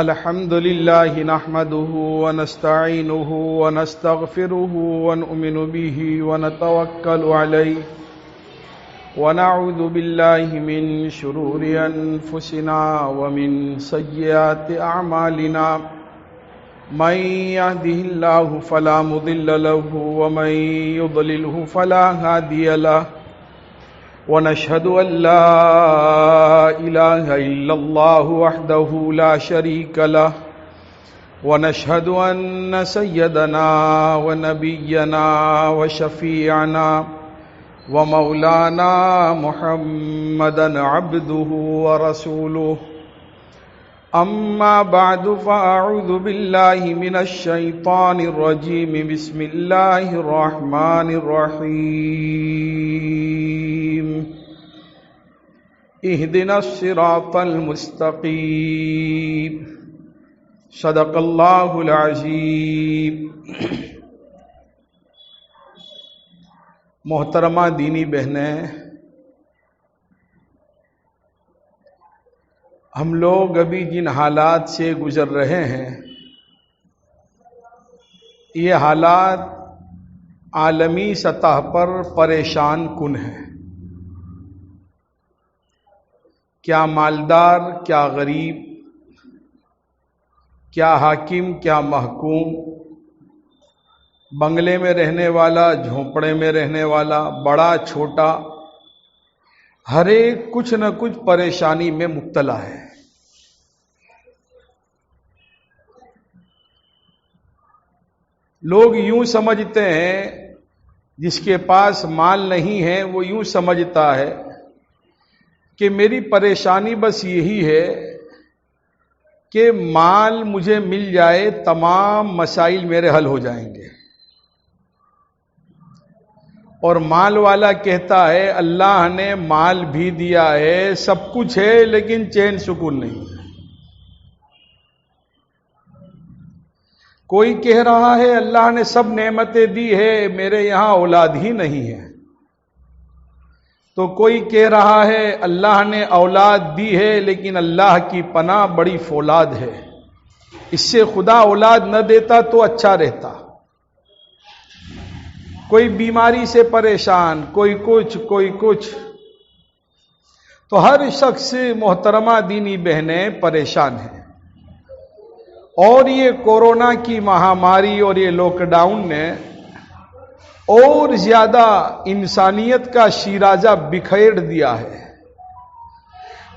الحمد لله نحمده ونستعينه ونستغفره ونؤمن به ونتوكل عليه ونعوذ بالله من شرور أنفسنا ومن سيئات أعمالنا من يهده الله فلا مضل له ومن يضلله فلا هادي له ونشهد أن لا إله إلا الله وحده لا شريك له ونشهد أن سيدنا ونبينا وشفيعنا ومولانا محمدا عبده ورسوله أما بعد فأعوذ بالله من الشيطان الرجيم بسم الله الرحمن الرحيم اهدنا الصراط المستقيم صدق الله العظيم۔ محترمہ دینی بہنیں، ہم لوگ ابھی جن حالات سے گزر رہے ہیں، یہ حالات عالمی سطح پر پریشان کن ہیں۔ کیا مالدار، کیا غریب، کیا حاکم، کیا محکوم، بنگلے میں رہنے والا، جھونپڑے میں رہنے والا، بڑا چھوٹا، ہر ایک کچھ نہ کچھ پریشانی میں مبتلا ہے۔ لوگ یوں سمجھتے ہیں، جس کے پاس مال نہیں ہے وہ یوں سمجھتا ہے کہ میری پریشانی بس یہی ہے کہ مال مجھے مل جائے، تمام مسائل میرے حل ہو جائیں گے۔ اور مال والا کہتا ہے اللہ نے مال بھی دیا ہے، سب کچھ ہے، لیکن چین سکون نہیں ہے۔ کوئی کہہ رہا ہے اللہ نے سب نعمتیں دی ہے، میرے یہاں اولاد ہی نہیں ہے۔ تو کوئی کہہ رہا ہے اللہ نے اولاد دی ہے، لیکن اللہ کی پناہ بڑی فولاد ہے، اس سے خدا اولاد نہ دیتا تو اچھا رہتا۔ کوئی بیماری سے پریشان، کوئی کچھ، کوئی کچھ۔ تو ہر شخص، محترمہ دینی بہنیں، پریشان ہیں۔ اور یہ کورونا کی مہاماری اور یہ لاک ڈاؤن نے اور زیادہ انسانیت کا شیرازہ بکھیر دیا ہے۔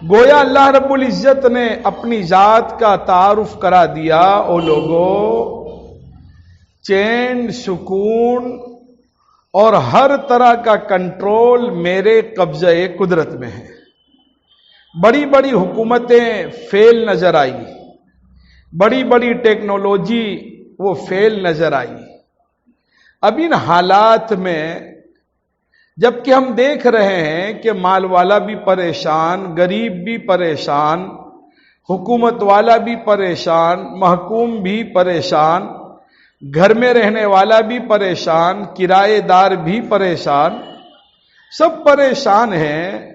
گویا اللہ رب العزت نے اپنی ذات کا تعارف کرا دیا، او لوگوں، چین، سکون اور ہر طرح کا کنٹرول میرے قبضہ قدرت میں ہے۔ بڑی بڑی حکومتیں فیل نظر آئی، بڑی بڑی ٹیکنالوجی وہ فیل نظر آئی۔ اب ان حالات میں جبکہ ہم دیکھ رہے ہیں کہ مال والا بھی پریشان، غریب بھی پریشان، حکومت والا بھی پریشان، محکوم بھی پریشان، گھر میں رہنے والا بھی پریشان، کرایہ دار بھی پریشان، سب پریشان ہیں۔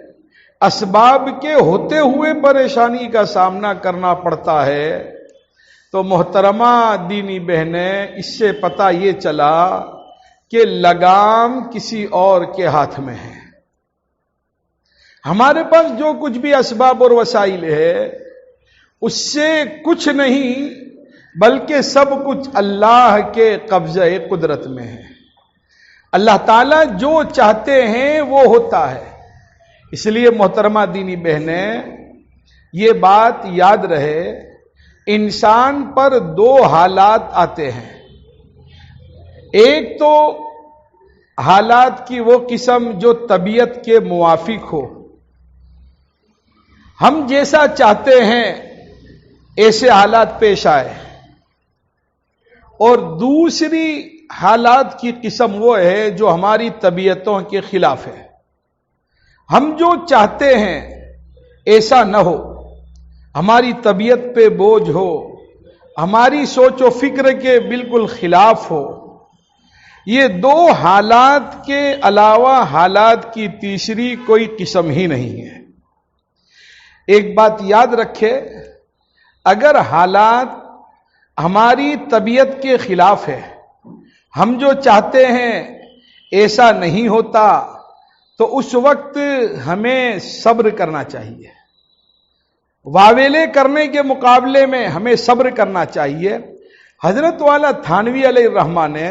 اسباب کے ہوتے ہوئے پریشانی کا سامنا کرنا پڑتا ہے۔ تو محترمہ دینی بہنیں، اس سے پتہ یہ چلا کہ لگام کسی اور کے ہاتھ میں ہے۔ ہمارے پاس جو کچھ بھی اسباب اور وسائل ہے، اس سے کچھ نہیں بلکہ سب کچھ اللہ کے قبضہ قدرت میں ہے۔ اللہ تعالیٰ جو چاہتے ہیں وہ ہوتا ہے۔ اس لیے محترمہ دینی بہنیں، یہ بات یاد رہے، انسان پر دو حالات آتے ہیں۔ ایک تو حالات کی وہ قسم جو طبیعت کے موافق ہو، ہم جیسا چاہتے ہیں ایسے حالات پیش آئے، اور دوسری حالات کی قسم وہ ہے جو ہماری طبیعتوں کے خلاف ہے۔ ہم جو چاہتے ہیں ایسا نہ ہو، ہماری طبیعت پہ بوجھ ہو، ہماری سوچ و فکر کے بالکل خلاف ہو۔ یہ دو حالات کے علاوہ حالات کی تیسری کوئی قسم ہی نہیں ہے۔ ایک بات یاد رکھے، اگر حالات ہماری طبیعت کے خلاف ہے، ہم جو چاہتے ہیں ایسا نہیں ہوتا، تو اس وقت ہمیں صبر کرنا چاہیے. واویلے کرنے کے مقابلے میں ہمیں صبر کرنا چاہیے. حضرت والا تھانوی علیہ الرحمہ نے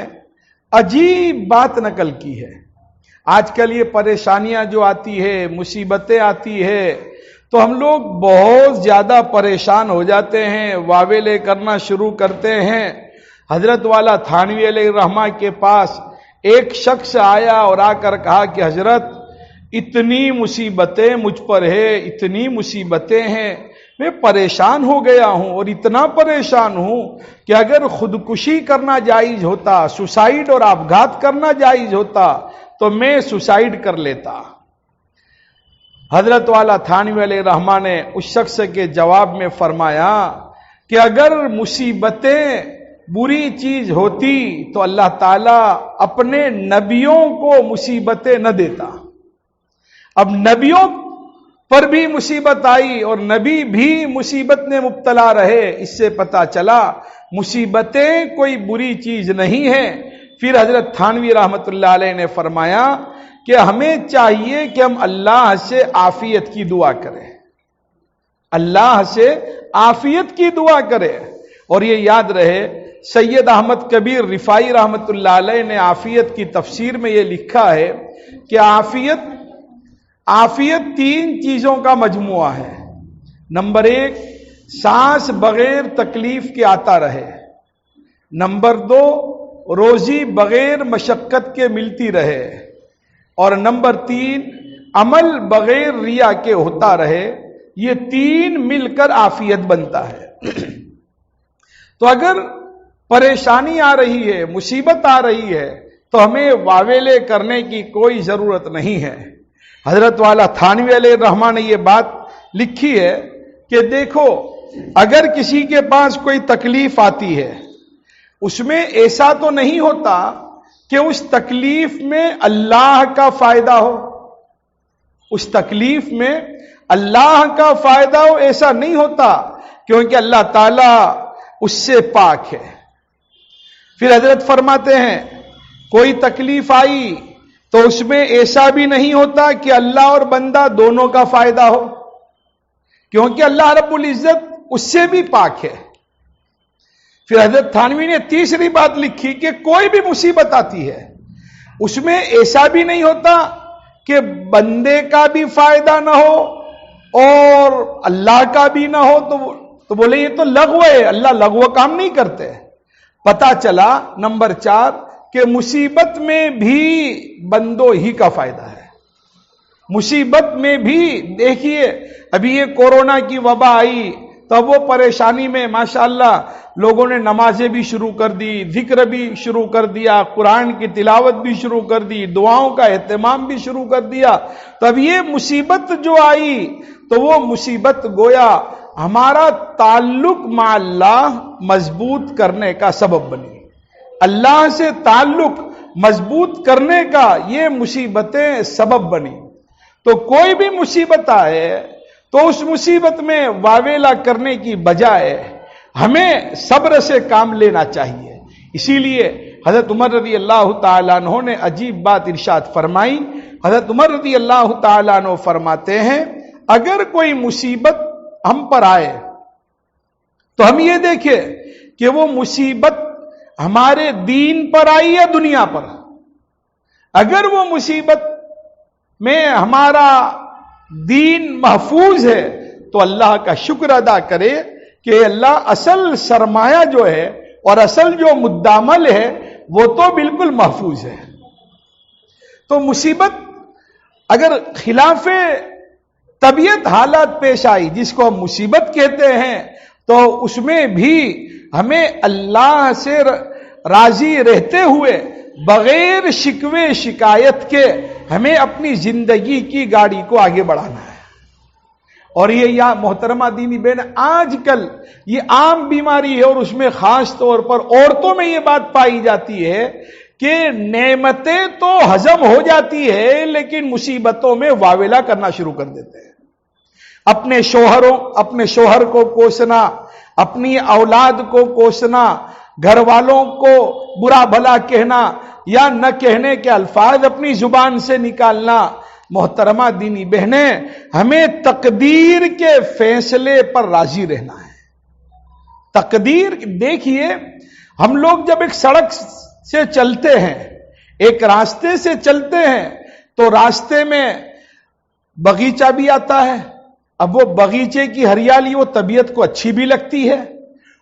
عجیب بات نقل کی ہے. آج کل یہ پریشانیاں جو آتی ہے، مصیبتیں آتی ہے، تو ہم لوگ بہت زیادہ پریشان ہو جاتے ہیں، واویلے کرنا شروع کرتے ہیں. حضرت والا تھانوی علیہ الرحمہ کے پاس ایک شخص آیا اور آ کر کہا کہ حضرت اتنی مصیبتیں مجھ پر ہے، اتنی مصیبتیں ہیں، میں پریشان ہو گیا ہوں، اور اتنا پریشان ہوں کہ اگر خودکشی کرنا جائز ہوتا، سوسائیڈ اور آپگھات کرنا جائز ہوتا تو میں سوسائیڈ کر لیتا. حضرت والا تھانوی علیہ الرحمہ نے اس شخص کے جواب میں فرمایا کہ اگر مصیبتیں بری چیز ہوتی تو اللہ تعالیٰ اپنے نبیوں کو مصیبتیں نہ دیتا. اب نبیوں پر بھی مصیبت آئی اور نبی بھی مصیبت میں مبتلا رہے، اس سے پتہ چلا مصیبتیں کوئی بری چیز نہیں ہے. پھر حضرت تھانوی رحمت اللہ علیہ نے فرمایا کہ ہمیں چاہیے کہ ہم اللہ سے عافیت کی دعا کریں، اللہ سے عافیت کی دعا کریں. اور یہ یاد رہے، سید احمد کبیر رفاعی رحمت اللہ علیہ نے عافیت کی تفسیر میں یہ لکھا ہے کہ عافیت تین چیزوں کا مجموعہ ہے. نمبر 1، سانس بغیر تکلیف کے آتا رہے. نمبر 2، روزی بغیر مشقت کے ملتی رہے. اور نمبر 3، عمل بغیر ریا کے ہوتا رہے. یہ تین مل کر عافیت بنتا ہے. تو اگر پریشانی آ رہی ہے، مصیبت آ رہی ہے، تو ہمیں واویلے کرنے کی کوئی ضرورت نہیں ہے. حضرت والا تھانوی علیہ الرحمہ نے یہ بات لکھی ہے کہ دیکھو، اگر کسی کے پاس کوئی تکلیف آتی ہے، اس میں ایسا تو نہیں ہوتا کہ اس تکلیف میں اللہ کا فائدہ ہو. اس تکلیف میں اللہ کا فائدہ ہو ایسا نہیں ہوتا، کیونکہ اللہ تعالیٰ اس سے پاک ہے. پھر حضرت فرماتے ہیں کوئی تکلیف آئی تو اس میں ایسا بھی نہیں ہوتا کہ اللہ اور بندہ دونوں کا فائدہ ہو، کیونکہ اللہ رب العزت اس سے بھی پاک ہے. پھر حضرت تھانوی نے تیسری بات لکھی کہ کوئی بھی مصیبت آتی ہے، اس میں ایسا بھی نہیں ہوتا کہ بندے کا بھی فائدہ نہ ہو اور اللہ کا بھی نہ ہو. تو بولے یہ تو لغو ہے، اللہ لغو کام نہیں کرتے. پتہ چلا نمبر 4 کہ مصیبت میں بھی بندوں ہی کا فائدہ ہے. مصیبت میں بھی دیکھیے، ابھی یہ کورونا کی وبا آئی تو وہ پریشانی میں ماشاءاللہ لوگوں نے نمازیں بھی شروع کر دی، ذکر بھی شروع کر دیا، قرآن کی تلاوت بھی شروع کر دی، دعاؤں کا اہتمام بھی شروع کر دیا. تب یہ مصیبت جو آئی تو وہ مصیبت گویا ہمارا تعلق مع اللہ مضبوط کرنے کا سبب بنی. اللہ سے تعلق مضبوط کرنے کا یہ مصیبتیں سبب بنی. تو کوئی بھی مصیبت آئے تو اس مصیبت میں واویلا کرنے کی بجائے ہمیں صبر سے کام لینا چاہیے. اسی لیے حضرت عمر رضی اللہ تعالیٰ عنہ نے عجیب بات ارشاد فرمائی. حضرت عمر رضی اللہ تعالیٰ عنہ فرماتے ہیں اگر کوئی مصیبت ہم پر آئے تو ہم یہ دیکھیں کہ وہ مصیبت ہمارے دین پر آئی یا دنیا پر. اگر وہ مصیبت میں ہمارا دین محفوظ ہے تو اللہ کا شکر ادا کرے کہ اللہ اصل سرمایہ جو ہے اور اصل جو مدعمل ہے وہ تو بالکل محفوظ ہے. تو مصیبت اگر خلاف طبیعت حالات پیش آئی جس کو ہم مصیبت کہتے ہیں تو اس میں بھی ہمیں اللہ سے راضی رہتے ہوئے بغیر شکوے شکایت کے ہمیں اپنی زندگی کی گاڑی کو آگے بڑھانا ہے. اور یہ محترمہ دینی بہن آج کل یہ عام بیماری ہے اور اس میں خاص طور پر عورتوں میں یہ بات پائی جاتی ہے کہ نعمتیں تو ہضم ہو جاتی ہے لیکن مصیبتوں میں واویلا کرنا شروع کر دیتے ہیں. اپنے شوہر کو کوسنا، اپنی اولاد کو کوسنا، گھر والوں کو برا بھلا کہنا یا نہ کہنے کے الفاظ اپنی زبان سے نکالنا، محترمہ دینی بہنیں، ہمیں تقدیر کے فیصلے پر راضی رہنا ہے۔ تقدیر، دیکھیے ہم لوگ جب ایک سڑک سے چلتے ہیں، ایک راستے سے چلتے ہیں، تو راستے میں باغیچہ بھی آتا ہے۔ اب وہ باغیچے کی ہریالی وہ طبیعت کو اچھی بھی لگتی ہے،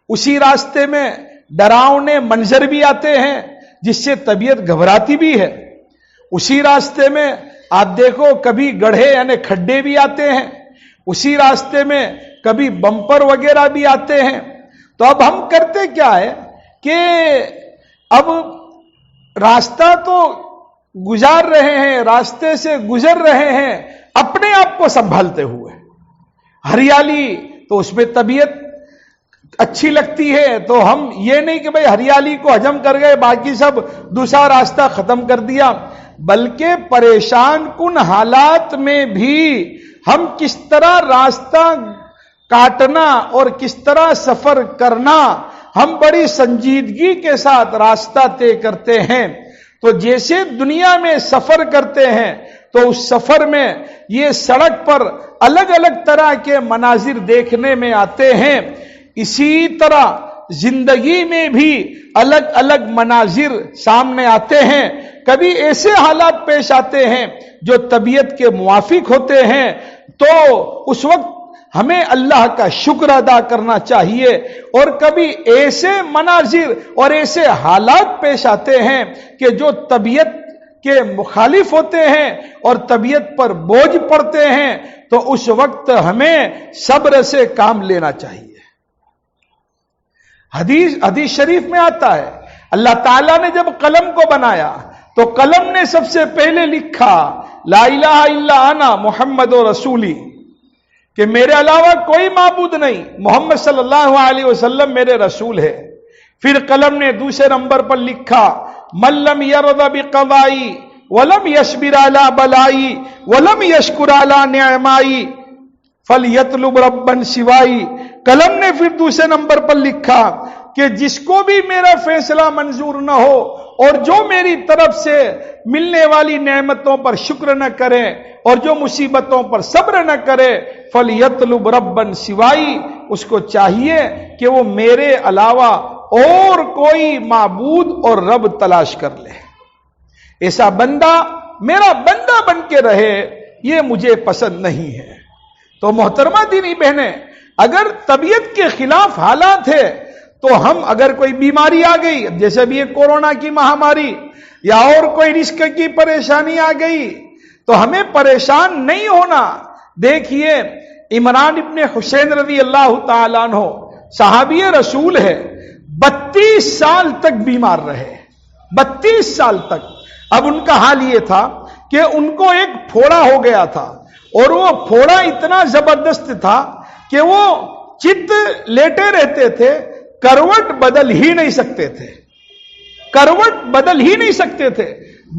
اسی راستے میں ڈراؤنے منظر بھی آتے ہیں جس سے طبیعت گھبراتی بھی ہے، اسی راستے میں آپ دیکھو کبھی گڑھے یعنی کھڈے بھی آتے ہیں، اسی راستے میں کبھی بمپر وغیرہ بھی آتے ہیں۔ تو اب ہم کرتے کیا ہے کہ اب راستہ تو گزار رہے ہیں، راستے سے گزر رہے ہیں اپنے آپ کو سنبھالتے ہوئے، ہریالی تو اس میں طبیعت اچھی لگتی ہے، تو ہم یہ نہیں کہ بھئی ہریالی کو ہجم کر گئے باقی سب دوسرا راستہ ختم کر دیا، بلکہ پریشان کن حالات میں بھی ہم کس طرح راستہ کاٹنا اور کس طرح سفر کرنا، ہم بڑی سنجیدگی کے ساتھ راستہ طے کرتے ہیں۔ تو جیسے دنیا میں سفر کرتے ہیں تو اس سفر میں یہ سڑک پر الگ الگ طرح کے مناظر دیکھنے میں آتے ہیں، اسی طرح زندگی میں بھی الگ الگ مناظر سامنے آتے ہیں۔ کبھی ایسے حالات پیش آتے ہیں جو طبیعت کے موافق ہوتے ہیں، تو اس وقت ہمیں اللہ کا شکر ادا کرنا چاہیے، اور کبھی ایسے مناظر اور ایسے حالات پیش آتے ہیں کہ جو طبیعت کے مخالف ہوتے ہیں اور طبیعت پر بوجھ پڑتے ہیں، تو اس وقت ہمیں صبر سے کام لینا چاہیے۔ حدیث شریف میں آتا ہے اللہ تعالیٰ نے جب قلم کو بنایا تو قلم نے سب سے پہلے لکھا لا الہ الا انا محمد رسولی، کہ میرے علاوہ کوئی معبود نہیں، محمد صلی اللہ علیہ وسلم میرے رسول ہے۔ پھر قلم نے دوسرے نمبر پر لکھا من لم یرض بقضائی ولم یصبر علی بلائی ولم یشکر علی نعمائی فلیطلب ربا سوائی۔ قلم نے پھر دوسرے نمبر پر لکھا کہ جس کو بھی میرا فیصلہ منظور نہ ہو اور جو میری طرف سے ملنے والی نعمتوں پر شکر نہ کرے اور جو مصیبتوں پر صبر نہ کرے، فلیطلب ربا سوائی، اس کو چاہیے کہ وہ میرے علاوہ اور کوئی معبود اور رب تلاش کر لے، ایسا بندہ میرا بندہ بن کے رہے، یہ مجھے پسند نہیں ہے۔ تو محترمہ دینی بہنیں، اگر طبیعت کے خلاف حالات ہے تو ہم اگر کوئی بیماری آ گئی، جیسے بھی یہ کورونا کی مہاماری یا اور کوئی رزق کی پریشانی آ گئی، تو ہمیں پریشان نہیں ہونا۔ دیکھیے عمران ابن حسین رضی اللہ تعالیٰ عنہ صحابی رسول ہے، 32 سال تک بیمار رہے، 32 سال تک۔ اب ان کا حال یہ تھا کہ ان کو ایک پھوڑا ہو گیا تھا، اور وہ پھوڑا اتنا زبردست تھا کہ وہ چت لیٹے رہتے تھے، کروٹ بدل ہی نہیں سکتے تھے، کروٹ بدل ہی نہیں سکتے تھے۔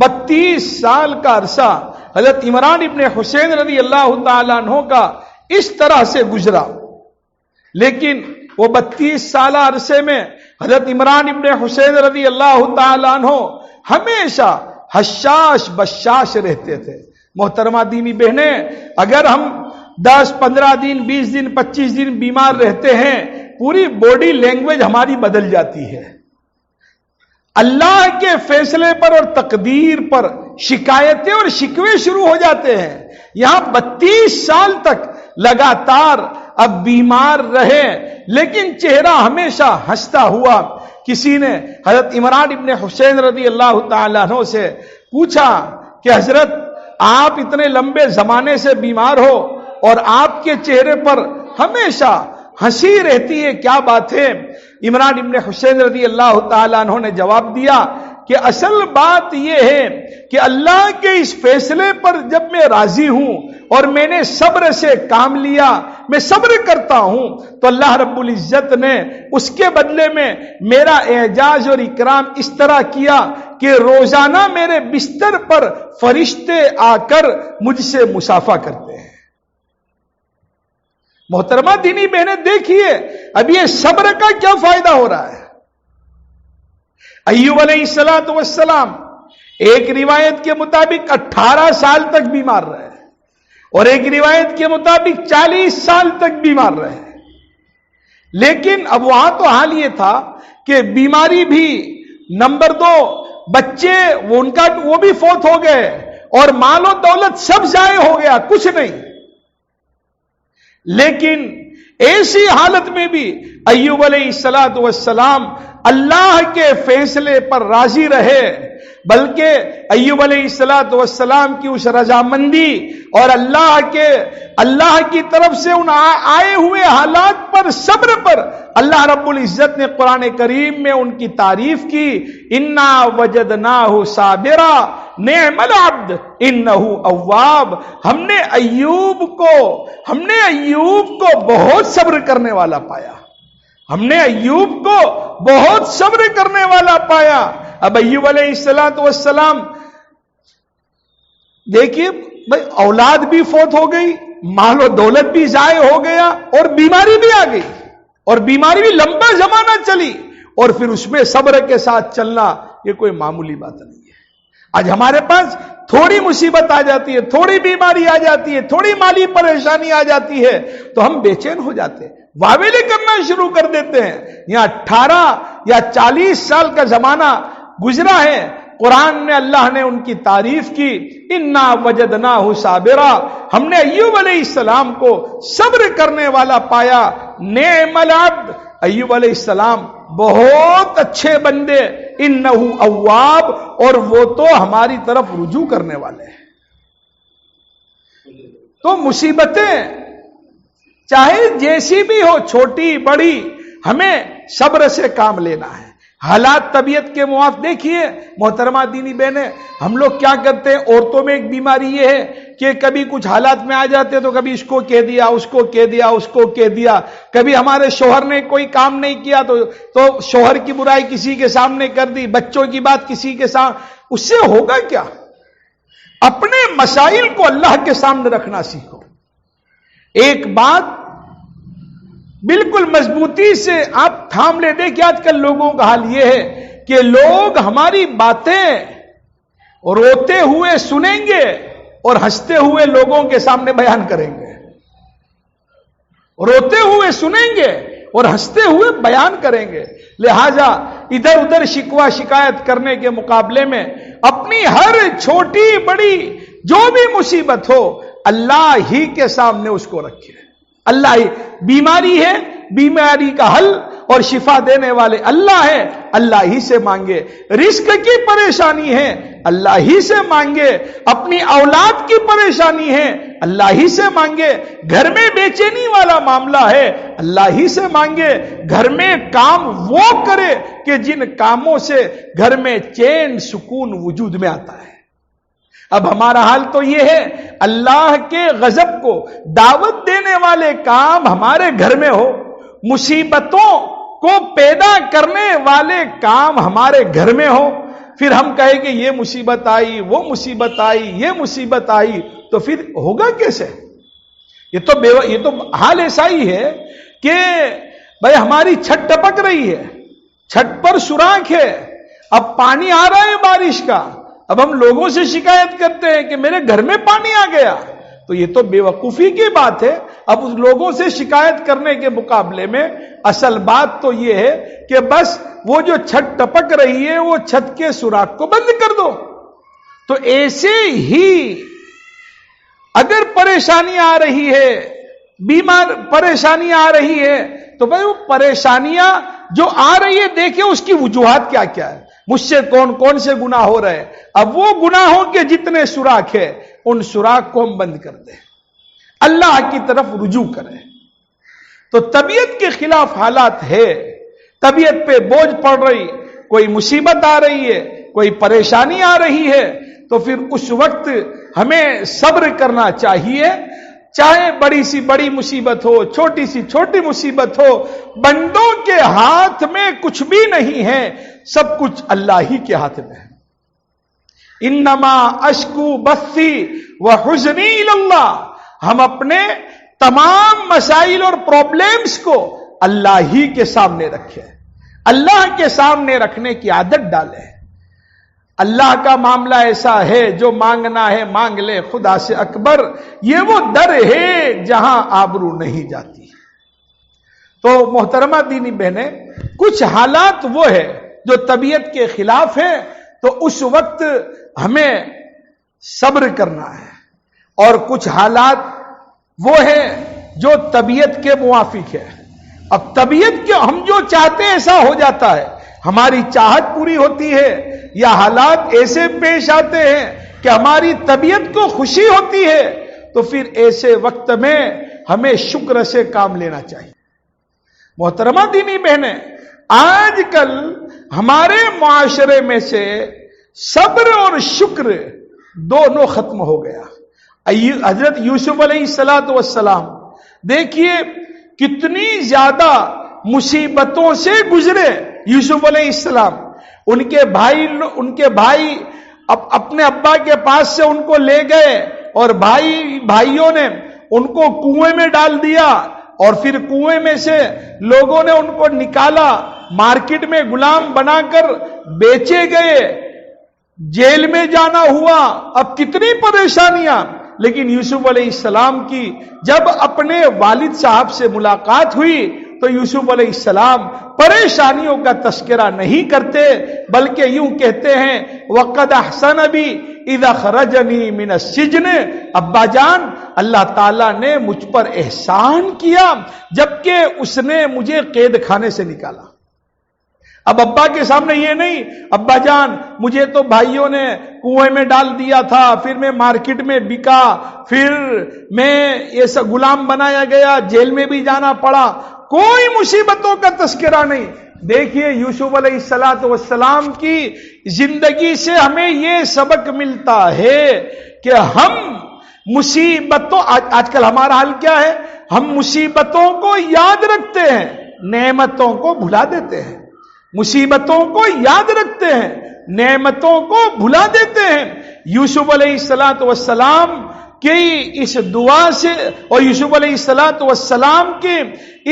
32 سال کا عرصہ حضرت عمران ابن حسین رضی اللہ تعالیٰ عنہ کا اس طرح سے گزرا، لیکن وہ 32 سالہ عرصے میں حضرت عمران ابن حسین رضی اللہ تعالیٰ عنہ ہمیشہ حشاش بشاش رہتے تھے۔ محترمہ دینی بہنیں، اگر ہم 10 15 دن 20 دن 25 دن بیمار رہتے ہیں، پوری باڈی لینگویج ہماری بدل جاتی ہے، اللہ کے فیصلے پر اور تقدیر پر شکایتیں اور شکوے شروع ہو جاتے ہیں۔ یہاں 32 سال تک لگاتار اب بیمار رہے، لیکن چہرہ ہمیشہ ہنستا ہوا۔ کسی نے حضرت عمران ابن حسین رضی اللہ تعالیٰ عنہ سے پوچھا کہ حضرت آپ اتنے لمبے زمانے سے بیمار ہو اور آپ کے چہرے پر ہمیشہ ہنسی رہتی ہے، کیا بات ہے؟ عمران ابن حسین رضی اللہ تعالیٰ عنہ نے جواب دیا کہ اصل بات یہ ہے کہ اللہ کے اس فیصلے پر جب میں راضی ہوں اور میں نے صبر سے کام لیا، میں صبر کرتا ہوں، تو اللہ رب العزت نے اس کے بدلے میں میرا اعزاز اور اکرام اس طرح کیا کہ روزانہ میرے بستر پر فرشتے آ کر مجھ سے مصافحہ کرتے ہیں۔ محترمہ دینی بہنیں دیکھیے، اب یہ صبر کا کیا فائدہ ہو رہا ہے؟ ایوب علیہ السلام ایک روایت کے مطابق 18 سال تک بیمار رہے اور ایک روایت کے مطابق 40 سال تک بیمار رہے، لیکن اب وہاں تو حال یہ تھا کہ بیماری بھی، نمبر 2 بچے وہ بھی فوت ہو گئے اور مال و دولت سب ضائع ہو گیا، کچھ نہیں، لیکن ایسی حالت میں بھی ایوب علیہ السلام اللہ کے فیصلے پر راضی رہے، بلکہ ایوب علیہ السلام کی اس رضامندی اور اللہ کی طرف سے ان آئے ہوئے حالات پر، صبر پر اللہ رب العزت نے قرآن کریم میں ان کی تعریف کی، انا وجدناہ صابرا نعم العبد انہ اواب۔ ہم نے ایوب کو بہت صبر کرنے والا پایا، ہم نے ایوب کو بہت صبر کرنے والا پایا۔ اب ایوب علیہ السلام دیکھیے بھائی، اولاد بھی فوت ہو گئی، مال و دولت بھی ضائع ہو گیا اور بیماری بھی آ گئی، اور بیماری بھی لمبا زمانہ چلی، اور پھر اس میں صبر کے ساتھ چلنا یہ کوئی معمولی بات نہیں ہے۔ آج ہمارے پاس تھوڑی مصیبت آ جاتی ہے، تھوڑی بیماری آ جاتی ہے، تھوڑی مالی پریشانی آ جاتی ہے تو ہم بے چین ہو جاتے ہیں، واویلے کرنا شروع کر دیتے ہیں۔ یہاں 18 یا 40 سال کا زمانہ گزرا ہے، قرآن میں اللہ نے ان کی تعریف کی، انا وجدناہ صابرا، ہم نے ایوب علیہ السلام کو صبر کرنے والا پایا، نعم العبد، ایوب علیہ السلام بہت اچھے بندے، انہ اواب، اور وہ تو ہماری طرف رجوع کرنے والے ہیں۔ تو مصیبتیں چاہے جیسی بھی ہو، چھوٹی بڑی، ہمیں صبر سے کام لینا ہے۔ حالات طبیعت کے موافق دیکھیے محترمہ دینی بہنیں، ہم لوگ کیا کرتے ہیں، عورتوں میں ایک بیماری یہ ہے کہ کبھی کچھ حالات میں آ جاتے تو کبھی اس کو کہہ دیا، اس کو کہہ دیا، اس کو کہہ دیا، کبھی ہمارے شوہر نے کوئی کام نہیں کیا تو شوہر کی برائی کسی کے سامنے کر دی، بچوں کی بات کسی کے سامنے، اس سے ہوگا کیا؟ اپنے مسائل کو اللہ کے سامنے رکھنا سیکھو۔ ایک بات بالکل مضبوطی سے آپ تھام لے، دیکھیں آج کل لوگوں کا حال یہ ہے کہ لوگ ہماری باتیں روتے ہوئے سنیں گے اور ہنستے ہوئے لوگوں کے سامنے بیان کریں گے، روتے ہوئے سنیں گے اور ہنستے ہوئے بیان کریں گے۔ لہذا ادھر ادھر شکوہ شکایت کرنے کے مقابلے میں اپنی ہر چھوٹی بڑی جو بھی مصیبت ہو اللہ ہی کے سامنے اس کو رکھے۔ اللہ ہی، بیماری ہے، بیماری کا حل اور شفا دینے والے اللہ ہے، اللہ ہی سے مانگے۔ رزق کی پریشانی ہے، اللہ ہی سے مانگے۔ اپنی اولاد کی پریشانی ہے، اللہ ہی سے مانگے۔ گھر میں بے چینی والا معاملہ ہے، اللہ ہی سے مانگے۔ گھر میں کام وہ کرے کہ جن کاموں سے گھر میں چین سکون وجود میں آتا ہے۔ اب ہمارا حال تو یہ ہے، اللہ کے غضب کو دعوت دینے والے کام ہمارے گھر میں ہو، مصیبتوں کو پیدا کرنے والے کام ہمارے گھر میں ہو، پھر ہم کہیں کہ یہ مصیبت آئی، وہ مصیبت آئی، یہ مصیبت آئی، تو پھر ہوگا کیسے؟ یہ تو حال ایسا ہی ہے کہ بھائی ہماری چھت ٹپک رہی ہے، چھت پر سوراخ ہے، اب پانی آ رہا ہے بارش کا، اب ہم لوگوں سے شکایت کرتے ہیں کہ میرے گھر میں پانی آ گیا، تو یہ تو بے وقوفی کی بات ہے۔ اب اس لوگوں سے شکایت کرنے کے مقابلے میں اصل بات تو یہ ہے کہ بس وہ جو چھت ٹپک رہی ہے وہ چھت کے سوراخ کو بند کر دو۔ تو ایسے ہی اگر پریشانی آ رہی ہے، پریشانی آ رہی ہے، تو بھائی وہ پریشانیاں جو آ رہی ہے دیکھیں اس کی وجوہات کیا کیا ہے، مجھ سے کون کون سے گناہ ہو رہے ہیں۔ اب وہ گناہوں کے جتنے سوراخ ہیں ان سوراخ کو ہم بند کر دیں، اللہ کی طرف رجوع کریں۔ تو طبیعت کے خلاف حالات ہے، طبیعت پہ بوجھ پڑ رہی، کوئی مصیبت آ رہی ہے، کوئی پریشانی آ رہی ہے، تو پھر اس وقت ہمیں صبر کرنا چاہیے، چاہے بڑی سی بڑی مصیبت ہو، چھوٹی سی چھوٹی مصیبت ہو، بندوں کے ہاتھ میں کچھ بھی نہیں ہے، سب کچھ اللہ ہی کے ہاتھ میں ہے۔ انما اشکو بثی وحزنی الی اللہ، ہم اپنے تمام مسائل اور پرابلمز کو اللہ ہی کے سامنے رکھے، اللہ کے سامنے رکھنے کی عادت ڈالے۔ اللہ کا معاملہ ایسا ہے جو مانگنا ہے مانگ لے، خدا سے اکبر یہ وہ در ہے جہاں آبرو نہیں جاتی۔ تو محترمہ دینی بہنیں، کچھ حالات وہ ہے جو طبیعت کے خلاف ہے، تو اس وقت ہمیں صبر کرنا ہے، اور کچھ حالات وہ ہے جو طبیعت کے موافق ہے۔ اب طبیعت کے ہم جو چاہتے ہیں ایسا ہو جاتا ہے، ہماری چاہت پوری ہوتی ہے، یا حالات ایسے پیش آتے ہیں کہ ہماری طبیعت کو خوشی ہوتی ہے، تو پھر ایسے وقت میں ہمیں شکر سے کام لینا چاہیے۔ محترمہ دینی بہنیں، آج کل ہمارے معاشرے میں سے صبر اور شکر دونوں ختم ہو گیا۔ حضرت یوسف علیہ السلام دیکھیے کتنی زیادہ مصیبتوں سے گزرے یوسف علیہ السلام۔ ان کے بھائی اپنے ابا کے پاس سے ان کو لے گئے، اور بھائیوں نے ان کو کنویں میں ڈال دیا، اور پھر کنویں میں سے لوگوں نے ان کو نکالا، مارکیٹ میں غلام بنا کر بیچے گئے، جیل میں جانا ہوا۔ اب کتنی پریشانیاں، لیکن یوسف علیہ السلام کی جب اپنے والد صاحب سے ملاقات ہوئی تو یوسف علیہ السلام پریشانیوں کا تذکرہ نہیں کرتے، بلکہ یوں کہتے ہیں وَقَدْ أَحْسَنَ بِي إِذْ أَخْرَجَنِي مِنَ السِّجْنِ، ابا جان اللہ تعالیٰ نے مجھ پر احسان کیا جبکہ اس نے مجھے قید خانے سے نکالا۔ اب ابا کے سامنے یہ نہیں، ابا جان مجھے تو بھائیوں نے کنویں میں ڈال دیا تھا، پھر میں مارکیٹ میں بکا، پھر میں ایسا غلام بنایا گیا، جیل میں بھی جانا پڑا، کوئی مصیبتوں کا تذکرہ نہیں۔ دیکھیے یوسف علیہ السلام کی زندگی سے ہمیں یہ سبق ملتا ہے کہ ہم مصیبتوں، آج کل ہمارا حال کیا ہے، ہم مصیبتوں کو یاد رکھتے ہیں، نعمتوں کو بھلا دیتے ہیں۔ مصیبتوں کو یاد رکھتے ہیں، نعمتوں کو بھلا دیتے ہیں۔ یوسف علیہ السلام کی اس دعا سے اور یوسف علیہ السلام کے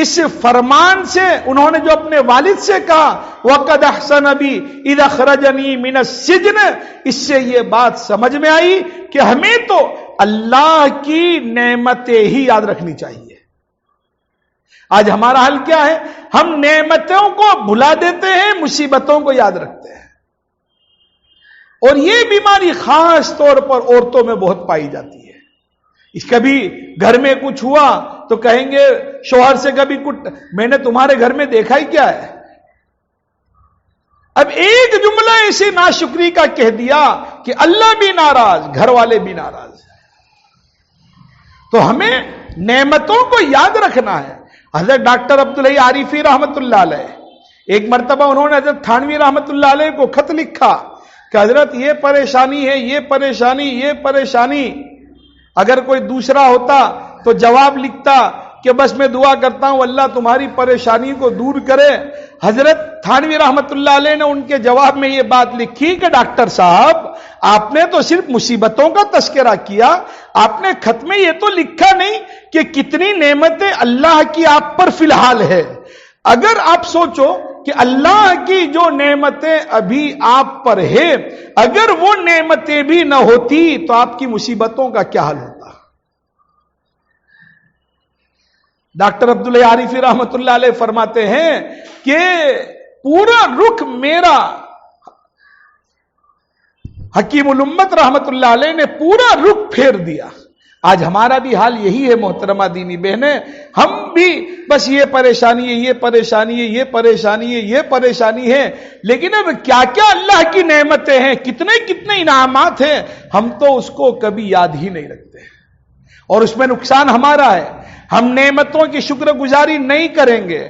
اس فرمان سے انہوں نے جو اپنے والد سے کہا وَقَدْ أَحْسَنَ بِي إِذْ أَخْرَجَنِي مِنَ السِّجْنِ، اس سے یہ بات سمجھ میں آئی کہ ہمیں تو اللہ کی نعمتیں ہی یاد رکھنی چاہیے۔ آج ہمارا حال کیا ہے، ہم نعمتوں کو بھلا دیتے ہیں، مصیبتوں کو یاد رکھتے ہیں، اور یہ بیماری خاص طور پر عورتوں میں بہت پائی جاتی ہے۔ اس کبھی گھر میں کچھ ہوا تو کہیں گے شوہر سے کبھی کچھ، میں نے تمہارے گھر میں دیکھا ہی کیا ہے۔ اب ایک جملہ ایسے ناشکری کا کہہ دیا کہ اللہ بھی ناراض، گھر والے بھی ناراض۔ تو ہمیں نعمتوں کو یاد رکھنا ہے۔ حضرت ڈاکٹر عبدالحی عارفی رحمت اللہ علیہ، ایک مرتبہ انہوں نے حضرت تھانوی رحمت اللہ علیہ کو خط لکھا کہ حضرت یہ پریشانی ہے، یہ پریشانی، یہ پریشانی۔ اگر کوئی دوسرا ہوتا تو جواب لکھتا کہ بس میں دعا کرتا ہوں اللہ تمہاری پریشانی کو دور کرے۔ حضرت تھانوی رحمت اللہ علیہ نے ان کے جواب میں یہ بات لکھی کہ ڈاکٹر صاحب آپ نے تو صرف مصیبتوں کا تذکرہ کیا، آپ نے خط میں یہ تو لکھا نہیں کہ کتنی نعمتیں اللہ کی آپ پر فی الحال ہے۔ اگر آپ سوچو کہ اللہ کی جو نعمتیں ابھی آپ پر ہے، اگر وہ نعمتیں بھی نہ ہوتی تو آپ کی مصیبتوں کا کیا حل ہوتا۔ ڈاکٹر عبدالحی عارفی رحمت اللہ علیہ فرماتے ہیں کہ پورا رخ میرا، حکیم الامت رحمت اللہ علیہ نے پورا رخ پھیر دیا۔ آج ہمارا بھی حال یہی ہے محترمہ دینی بہنیں، ہم بھی بس یہ پریشانی ہے، یہ پریشانی ہے، یہ پریشانی ہے، یہ پریشانی ہے، لیکن اب کیا کیا اللہ کی نعمتیں ہیں، کتنے کتنے انعامات ہیں، ہم تو اس کو کبھی یاد ہی نہیں رکھتے، اور اس میں نقصان ہمارا ہے۔ ہم نعمتوں کی شکر گزاری نہیں کریں گے،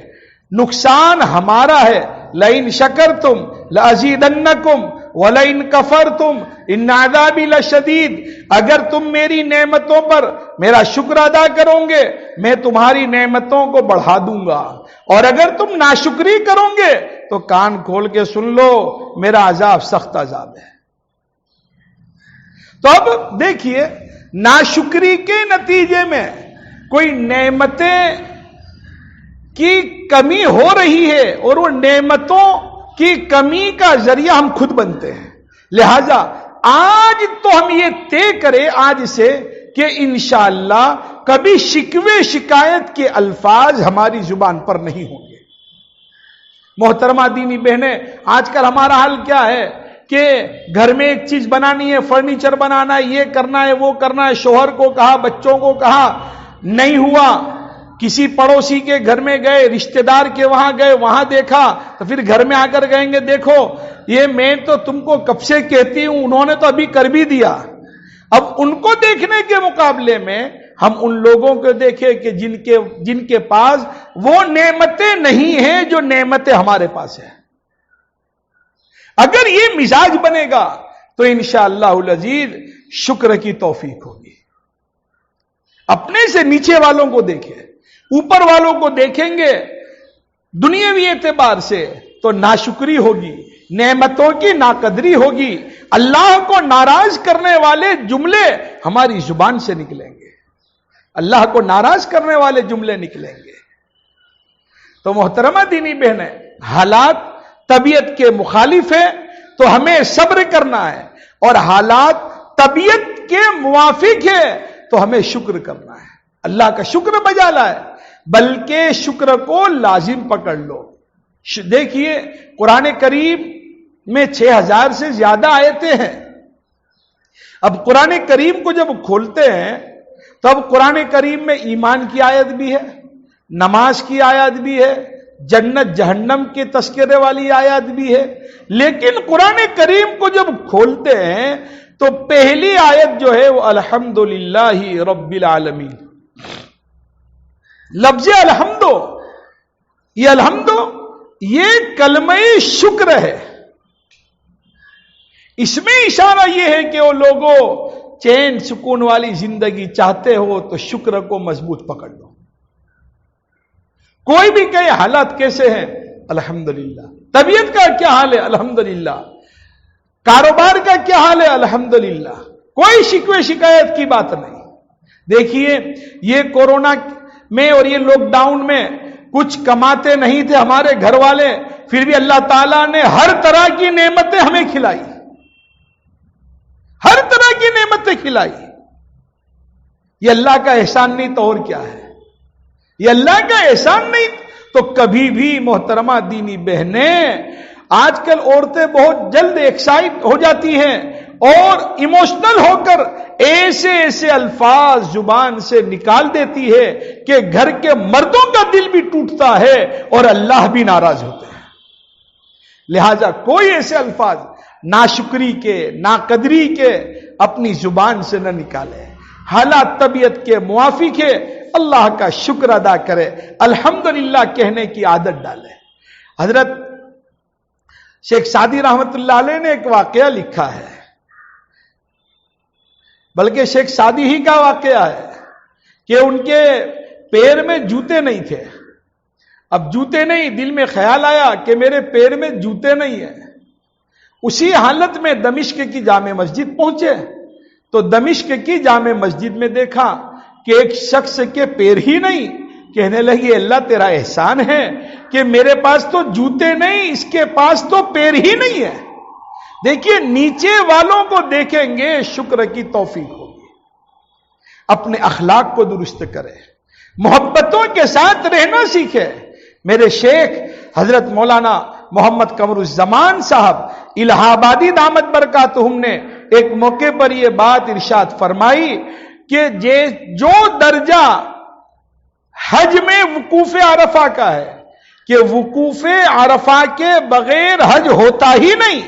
نقصان ہمارا ہے۔ لئن شکرتم لازیدنکم ولئن کفرتم ان عذابی لشدید، اگر تم میری نعمتوں پر میرا شکر ادا کرو گے میں تمہاری نعمتوں کو بڑھا دوں گا، اور اگر تم ناشکری کرو گے تو کان کھول کے سن لو میرا عذاب سخت عذاب ہے۔ تو اب دیکھیے ناشکری کے نتیجے میں کوئی نعمتیں کی کمی ہو رہی ہے اور وہ نعمتوں کی کمی کا ذریعہ ہم خود بنتے ہیں. لہذا آج تو ہم یہ طے کریں آج سے کہ انشاءاللہ کبھی شکوے شکایت کے الفاظ ہماری زبان پر نہیں ہوں گے. محترمہ دینی بہنیں، آج کل ہمارا حال کیا ہے کہ گھر میں ایک چیز بنانی ہے، فرنیچر بنانا ہے، یہ کرنا ہے، وہ کرنا ہے، شوہر کو کہا، بچوں کو کہا، نہیں ہوا، کسی پڑوسی کے گھر میں گئے، رشتہ دار کے وہاں گئے، وہاں دیکھا، تو پھر گھر میں آ کر کہیں گے دیکھو یہ میں تو تم کو کب سے کہتی ہوں، انہوں نے تو ابھی کر بھی دیا. اب ان کو دیکھنے کے مقابلے میں ہم ان لوگوں کو دیکھیں کہ جن کے پاس وہ نعمتیں نہیں ہیں جو نعمتیں ہمارے پاس ہیں. اگر یہ مزاج بنے گا تو انشاءاللہ العزیز شکر کی توفیق ہوگی. اپنے سے نیچے والوں کو دیکھیں، اوپر والوں کو دیکھیں گے دنیاوی اعتبار سے تو ناشکری ہوگی، نعمتوں کی ناقدری ہوگی، اللہ کو ناراض کرنے والے جملے ہماری زبان سے نکلیں گے، اللہ کو ناراض کرنے والے جملے نکلیں گے. تو محترمہ دینی بہنیں، حالات طبیعت کے مخالف ہے تو ہمیں صبر کرنا ہے، اور حالات طبیعت کے موافق ہے تو ہمیں شکر کرنا ہے. اللہ کا شکر بجا لائے، بلکہ شکر کو لازم پکڑ لو. دیکھیے قرآن کریم میں 6000 سے زیادہ آیتیں ہیں. اب قرآن کریم کو جب کھولتے ہیں تو اب قرآن کریم میں ایمان کی آیت بھی ہے، نماز کی آیت بھی ہے، جنت جہنم کے تذکرے والی آیات بھی ہے. لیکن قرآن کریم کو جب کھولتے ہیں تو پہلی آیت جو ہے وہ الحمدللہ رب العالمین. لفظ الحمدو، یہ الحمدو یہ کلمہ شکر ہے. اس میں اشارہ یہ ہے کہ وہ لوگوں چین سکون والی زندگی چاہتے ہو تو شکر کو مضبوط پکڑ لو. کوئی بھی کہے حالات کیسے ہیں، الحمدللہ. طبیعت کا کیا حال ہے، الحمدللہ. کاروبار کا کیا حال ہے، الحمدللہ. کوئی شکوے شکایت کی بات نہیں. دیکھیے یہ کورونا میں اور یہ لاک ڈاؤن میں کچھ کماتے نہیں تھے ہمارے گھر والے، پھر بھی اللہ تعالیٰ نے ہر طرح کی نعمتیں ہمیں کھلائی، ہر طرح کی نعمتیں کھلائی. یہ اللہ کا احسان نہیں تو اور کیا ہے؟ یہ اللہ کا احسان نہیں تو کبھی بھی محترمہ دینی بہنیں، آج کل عورتیں بہت جلد ایکسائٹ ہو جاتی ہیں اور ایموشنل ہو کر ایسے ایسے الفاظ زبان سے نکال دیتی ہے کہ گھر کے مردوں کا دل بھی ٹوٹتا ہے اور اللہ بھی ناراض ہوتے ہیں. لہذا کوئی ایسے الفاظ ناشکری کے، ناقدری کے اپنی زبان سے نہ نکالے. حالات طبیعت کے موافق ہے، اللہ کا شکر ادا کرے، الحمدللہ کہنے کی عادت ڈالے. حضرت شیخ سعدی رحمت اللہ علیہ نے ایک واقعہ لکھا ہے، بلکہ شیخ سعدی ہی کا واقعہ ہے کہ ان کے پیر میں جوتے نہیں تھے. اب جوتے نہیں، دل میں خیال آیا کہ میرے پیر میں جوتے نہیں ہیں. اسی حالت میں دمشق کی جامع مسجد پہنچے تو دمشق کی جامع مسجد میں دیکھا کہ ایک شخص کے پیر ہی نہیں. کہنے لگی اللہ تیرا احسان ہے کہ میرے پاس تو جوتے نہیں، اس کے پاس تو پیر ہی نہیں ہے. دیکھیے نیچے والوں کو دیکھیں گے شکر کی توفیق ہوگی. اپنے اخلاق کو درست کرے، محبتوں کے ساتھ رہنا سیکھے. میرے شیخ حضرت مولانا محمد قمر الزمان صاحب الہ آبادی دامت برکاتہم نے ایک موقع پر یہ بات ارشاد فرمائی کہ جو درجہ حج میں وقوف عرفہ کا ہے کہ وقوف عرفہ کے بغیر حج ہوتا ہی نہیں،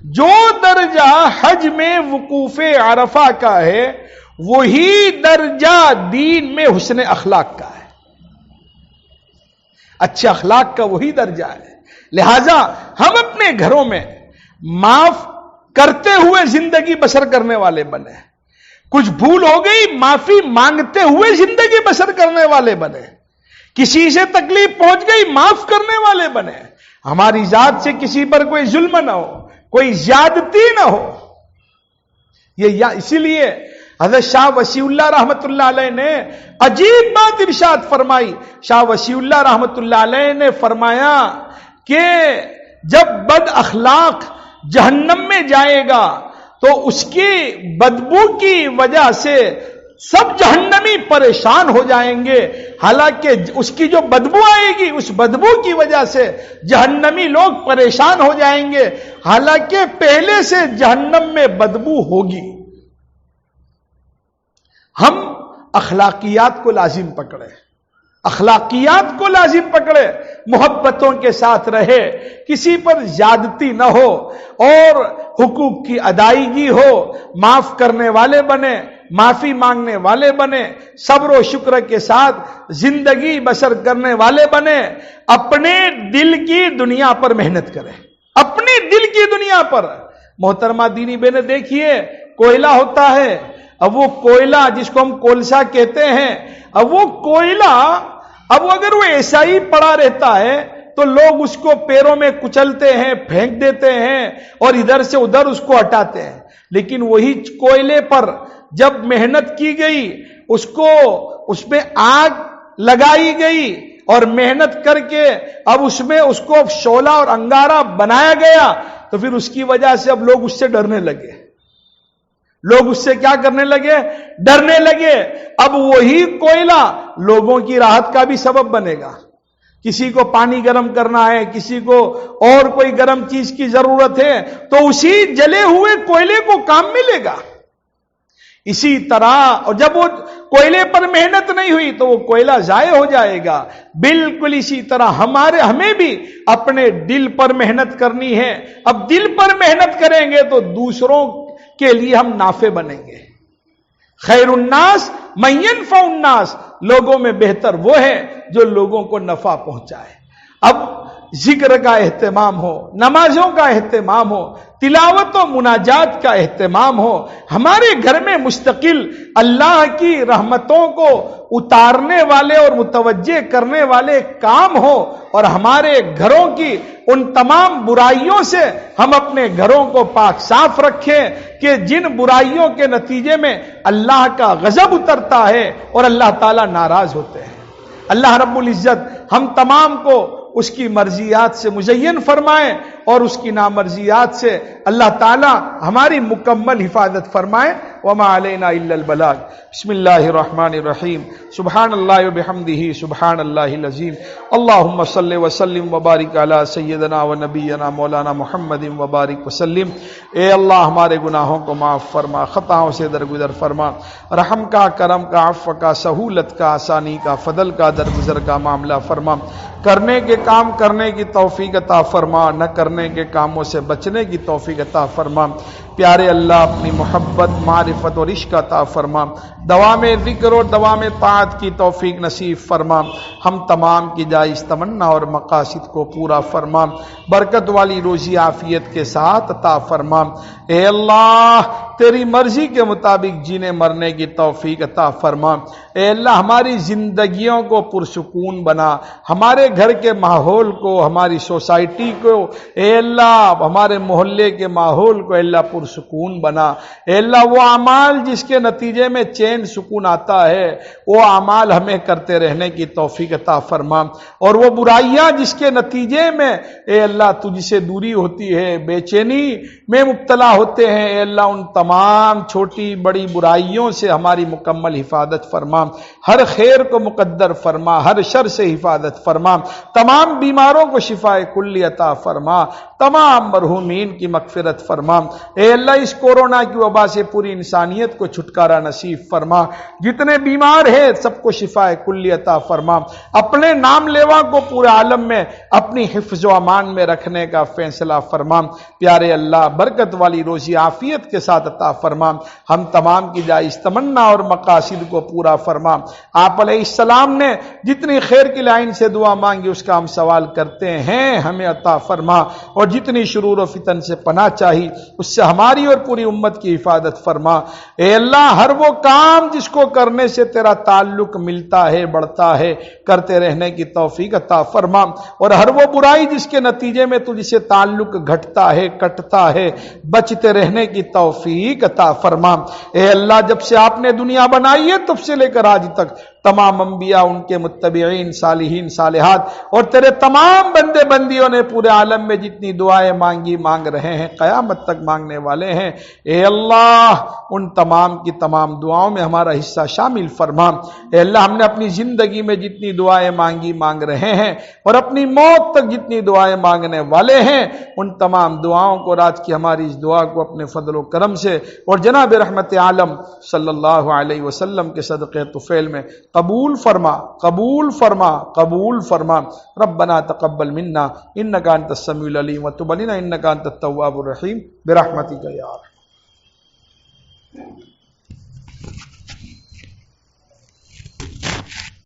جو درجہ حج میں وقوف عرفہ کا ہے وہی درجہ دین میں حسن اخلاق کا ہے. اچھے اخلاق کا وہی درجہ ہے. لہذا ہم اپنے گھروں میں معاف کرتے ہوئے زندگی بسر کرنے والے بنے. کچھ بھول ہو گئی معافی مانگتے ہوئے زندگی بسر کرنے والے بنے. کسی سے تکلیف پہنچ گئی معاف کرنے والے بنے. ہماری ذات سے کسی پر کوئی ظلم نہ ہو، کوئی زیادتی نہ ہو. یہ اسی لیے حضرت شاہ وسیع اللہ رحمت اللہ علیہ نے عجیب بات ارشاد فرمائی. شاہ وسیع اللہ رحمت اللہ علیہ نے فرمایا کہ جب بد اخلاق جہنم میں جائے گا تو اس کی بدبو کی وجہ سے سب جہنمی پریشان ہو جائیں گے. حالانکہ اس کی جو بدبو آئے گی اس بدبو کی وجہ سے جہنمی لوگ پریشان ہو جائیں گے، حالانکہ پہلے سے جہنم میں بدبو ہوگی. ہم اخلاقیات کو لازم پکڑے، اخلاقیات کو لازم پکڑے، محبتوں کے ساتھ رہے، کسی پر زیادتی نہ ہو اور حقوق کی ادائیگی ہو، معاف کرنے والے بنے، معافی مانگنے والے بنے، صبر و شکر کے ساتھ زندگی بسر کرنے والے بنے. اپنے دل کی دنیا پر محنت کرے، اپنے دل کی دنیا پر. محترمہ دینی بہنیں دیکھیے، کوئلہ ہوتا ہے، اب وہ کوئلہ جس کو ہم کولسا کہتے ہیں، اب وہ کوئلہ اب اگر وہ ایسا ہی پڑا رہتا ہے تو لوگ اس کو پیروں میں کچلتے ہیں، پھینک دیتے ہیں اور ادھر سے ادھر اس کو ہٹاتے ہیں. لیکن وہی کوئلے پر جب محنت کی گئی، اس میں آگ لگائی گئی اور محنت کر کے اب اس میں اس کو شعلہ اور انگارہ بنایا گیا، تو پھر اس کی وجہ سے اب لوگ اس سے ڈرنے لگے. لوگ اس سے کیا کرنے لگے؟ ڈرنے لگے. اب وہی کوئلہ لوگوں کی راحت کا بھی سبب بنے گا. کسی کو پانی گرم کرنا ہے، کسی کو اور کوئی گرم چیز کی ضرورت ہے تو اسی جلے ہوئے کوئلے کو کام ملے گا. اسی طرح اور جب وہ کوئلے پر محنت نہیں ہوئی تو وہ کوئلہ ضائع ہو جائے گا. بالکل اسی طرح ہمیں بھی اپنے دل پر محنت کرنی ہے. اب دل پر محنت کریں گے تو دوسروں کے لیے ہم نافع بنیں گے. خیر الناس من ينفع الناس، لوگوں میں بہتر وہ ہے جو لوگوں کو نفع پہنچائے. اب ذکر کا اہتمام ہو، نمازوں کا اہتمام ہو، تلاوت و مناجات کا اہتمام ہو، ہمارے گھر میں مستقل اللہ کی رحمتوں کو اتارنے والے اور متوجہ کرنے والے کام ہو، اور ہمارے گھروں کی ان تمام برائیوں سے ہم اپنے گھروں کو پاک صاف رکھیں کہ جن برائیوں کے نتیجے میں اللہ کا غضب اترتا ہے اور اللہ تعالیٰ ناراض ہوتے ہیں. اللہ رب العزت ہم تمام کو اس کی مرضیات سے مزین فرمائے اور اس کی نامرضیات سے اللہ تعالی ہماری مکمل حفاظت فرمائے. وما علینا الا البلاغ. بسم اللہ الرحمن الرحیم. سبحان اللہ وبحمدہ سبحان اللہ العظیم. اللہم صلی وسلم وبارک علی سیدنا و نبینا مولانا محمد وبارک وسلم. اے اللہ ہمارے گناہوں کو معاف فرما، خطاؤں سے درگزر فرما، رحم کا، کرم کا، عفو کا، سہولت کا، آسانی کا، فضل کا، درگزر کا معاملہ فرما. کرنے کے کام کرنے کی توفیق عطا فرما، نہ کرنے کے کاموں سے بچنے کی توفیق عطا فرما. پیارے اللہ اپنی محبت، معرفت اور عشق عطا فرما. دوام ذکر اور دوام طاعت کی توفیق نصیب فرما. ہم تمام کی جائز تمنا اور مقاصد کو پورا فرما. برکت والی روزی عافیت کے ساتھ عطا فرما. اے اللہ تیری مرضی کے مطابق جینے مرنے کی توفیق عطا فرما. اے اللہ ہماری زندگیوں کو پرسکون بنا، ہمارے گھر کے ماحول کو، ہماری سوسائٹی کو، اے اللہ ہمارے محلے کے ماحول کو اے اللہ پرسکون بنا. اے اللہ وہ اعمال جس کے نتیجے میں چین سکون آتا ہے وہ اعمال ہمیں کرتے رہنے کی توفیق عطا فرما. اور وہ برائیاں جس کے نتیجے میں اے اللہ تجھ سے دوری ہوتی ہے، بے چینی میں مبتلا ہوتے ہیں، اے اللہ ان تمام چھوٹی بڑی برائیوں سے ہماری مکمل حفاظت فرما. ہر خیر کو مقدر فرما، ہر شر سے حفاظت فرما. تمام بیماروں کو شفائے کلی عطا فرما، تمام مرحومین کی مغفرت فرما. اے اللہ اس کورونا کی وبا سے پوری انسانیت کو چھٹکارا نصیب فرما. جتنے بیمار ہیں سب کو شفائے کلی عطا فرما. اپنے نام لیوا کو پورے عالم میں اپنی حفظ و امان میں رکھنے کا فیصلہ فرما. پیارے اللہ برکت والی روزی عافیت کے ساتھ عطا فرما. ہم تمام کی جائز تمنا اور مقاصد کو پورا فرما. آپ علیہ السلام نے جتنی خیر کی لائن سے دعا مانگی اس کا ہم سوال کرتے ہیں، ہمیں عطا فرما. اور جتنی شرور و فتن سے پناہ چاہی اس سے ہمارے ہماری اور پوری امت کی حفاظت فرما۔ اے اللہ ہر وہ کام جس کو کرنے سے تیرا تعلق ملتا ہے بڑھتا ہے کرتے رہنے کی توفیق عطا فرما، اور ہر وہ برائی جس کے نتیجے میں تجھ سے تعلق گھٹتا ہے کٹتا ہے بچتے رہنے کی توفیق عطا فرما۔ اے اللہ جب سے آپ نے دنیا بنائی ہے تب سے لے کر آج تک تمام انبیاء، ان کے متبعین، صالحین صالحات اور تیرے تمام بندے بندیوں نے پورے عالم میں جتنی دعائیں مانگی مانگ رہے ہیں قیامت تک مانگنے والے ہیں، اے اللہ ان تمام کی تمام دعاؤں میں ہمارا حصہ شامل فرما۔ اے اللہ ہم نے اپنی زندگی میں جتنی دعائیں مانگی مانگ رہے ہیں اور اپنی موت تک جتنی دعائیں مانگنے والے ہیں ان تمام دعاؤں کو، رات کی ہماری اس دعا کو اپنے فضل و کرم سے اور جناب رحمت عالم صلی اللہ علیہ وسلم کے صدقے طفیل میں قبول فرما قبول فرما قبول فرما۔ ربنا تقبل منا انک انت السمیع العلیم وتب علینا انک انت التواب الرحیم برحمتک یا ارحم۔